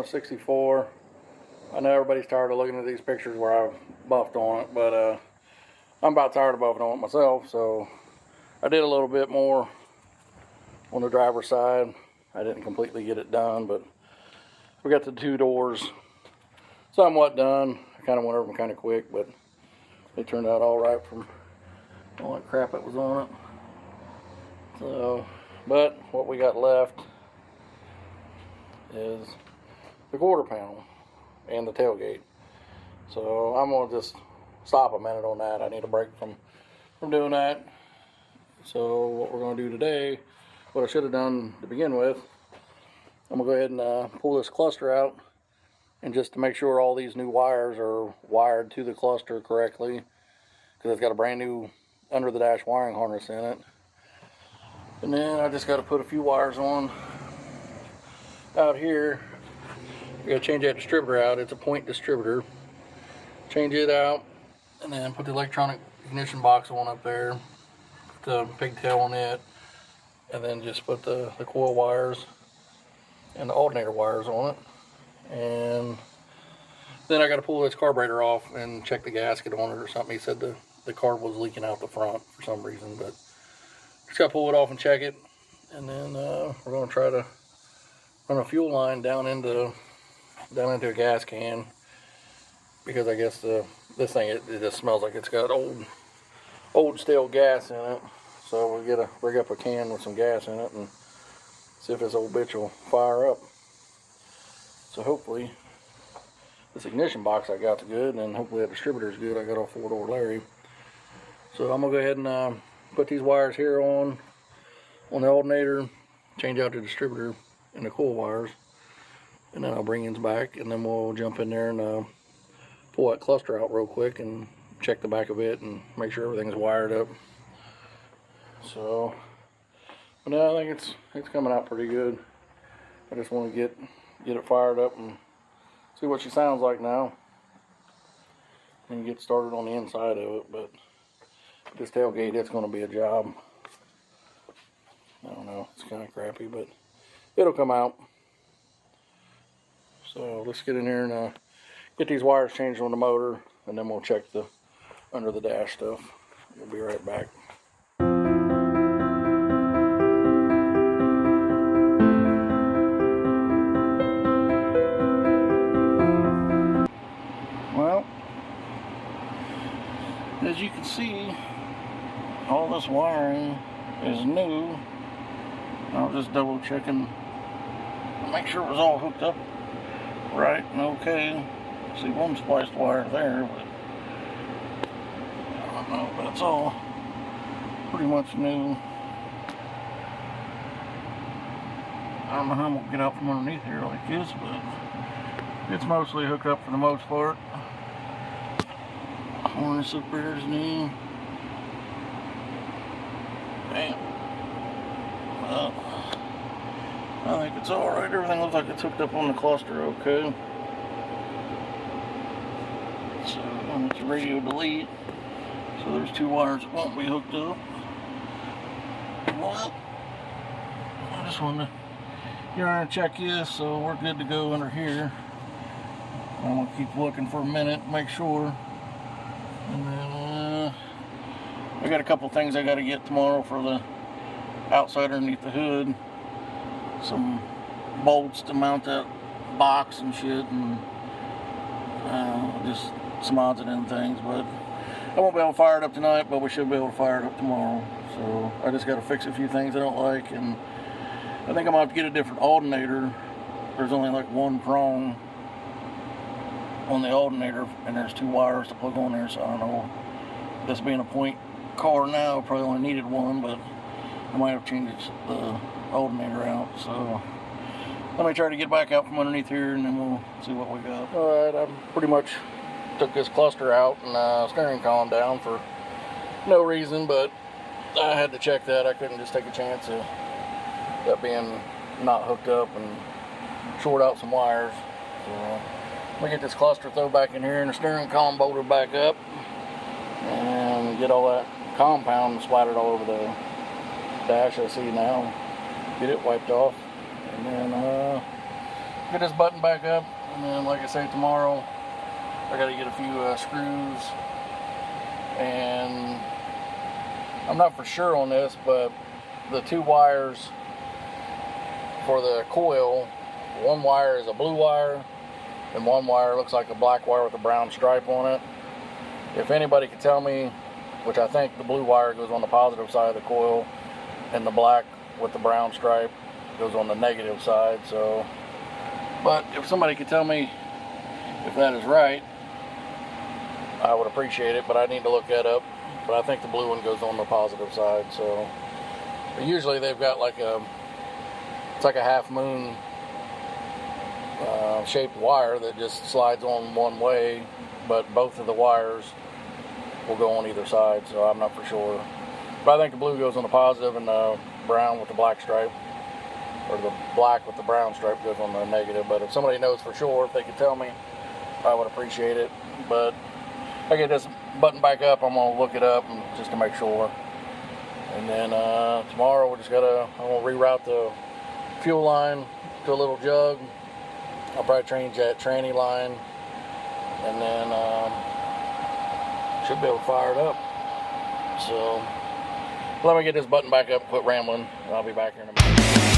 Plymouth 64. I know everybody's tired of looking at these pictures where I've buffed on it, but I'm about tired of buffing on it myself, so I did a little bit more on the driver's side. I didn't completely get it done, but we got the two doors somewhat done. I kind of went over them kind of quick, but they turned out all right from all that crap that was on it. So, but what we got left is the quarter panel and the tailgate. So I'm gonna just stop a minute on that. I need a break from doing that. So what we're gonna do today, what I should have done to begin with, I'm gonna go ahead and pull this cluster out, and just to make sure all these new wires are wired to the cluster correctly, because it's got a brand new under the dash wiring harness in it. And then I just got to put a few wires on out here. We got to change that distributor out. It's a point distributor. Change it out, and then put the electronic ignition box on up there. Put the pigtail on it, and then just put the coil wires and the alternator wires on it. And then I got to pull this carburetor off and check the gasket on it or something. He said the carb was leaking out the front for some reason, but just got to pull it off and check it. And then we're going to try to run a fuel line down into a gas can, because I guess this thing it just smells like it's got old stale gas in it. So we got to rig up a can with some gas in it and see if this old bitch will fire up. So hopefully this ignition box I got's good, and hopefully that distributor's good. I got off 4-door Larry. So I'm gonna go ahead and put these wires here on the alternator, change out the distributor and the coil wires, and then I'll bring these back, and then we'll jump in there and pull that cluster out real quick and check the back of it and make sure everything's wired up. So, but now I think it's coming out pretty good. I just want to get it fired up and see what she sounds like now, and get started on the inside of it. But this tailgate, it's going to be a job. I don't know, it's kind of crappy, but it'll come out. So let's get in here and get these wires changed on the motor, and then we'll check the under the dash stuff. We'll be right back. Well, as you can see, all this wiring is new. I was just double checking to make sure it was all hooked up right and okay. See one spliced wire there, but I don't know, but it's all pretty much new. I don't know how I'm gonna get out from underneath here like this, but it's mostly hooked up for the most part. Harness up there is new. Bam. Well, I think it's alright. Everything looks like it's hooked up on the cluster okay. So I'm at the radio delete. So there's two wires that won't be hooked up. Well, I just wanted to get around and check this, so we're good to go under here. I'm going to keep looking for a minute, make sure. And then I got a couple things I got to get tomorrow for the outside underneath the hood. Some bolts to mount that box and shit, and just some odds and ends things. But I won't be able to fire it up tonight, but we should be able to fire it up tomorrow. So I just got to fix a few things I don't like, and I think I'm going to have to get a different alternator. There's only like one prong on the alternator, and there's two wires to plug on there, so I don't know. This being a point car now, probably only needed one, but I might have changed the alternator out. So let me try to get back out from underneath here, and then we'll see what we got. Alright, I pretty much took this cluster out and steering column down for no reason, but I had to check that. I couldn't just take a chance of that being not hooked up and short out some wires. So we get this cluster thrown back in here and the steering column bolted back up, and get all that compound splattered all over the dash I see now. Get it wiped off, and then get this button back up, and then like I say, tomorrow I got to get a few screws, and I'm not for sure on this, but the two wires for the coil, one wire is a blue wire and one wire looks like a black wire with a brown stripe on it. If anybody could tell me, which I think the blue wire goes on the positive side of the coil and the black with the brown stripe goes on the negative side. So, but if somebody could tell me if that is right, I would appreciate it, but I need to look that up. But I think the blue one goes on the positive side. So usually they've got like it's like a half moon shaped wire that just slides on one way, but both of the wires will go on either side. So I'm not for sure, but I think the blue goes on the positive and the brown with the black stripe, or the black with the brown stripe, goes on the negative. But if somebody knows for sure, if they could tell me, I would appreciate it. But I get this button back up, I'm gonna look it up and just to make sure. And then tomorrow I'm gonna reroute the fuel line to a little jug. I'll probably change that tranny line, and then should be able to fire it up. So let me get this button back up and quit rambling, and I'll be back here in a minute.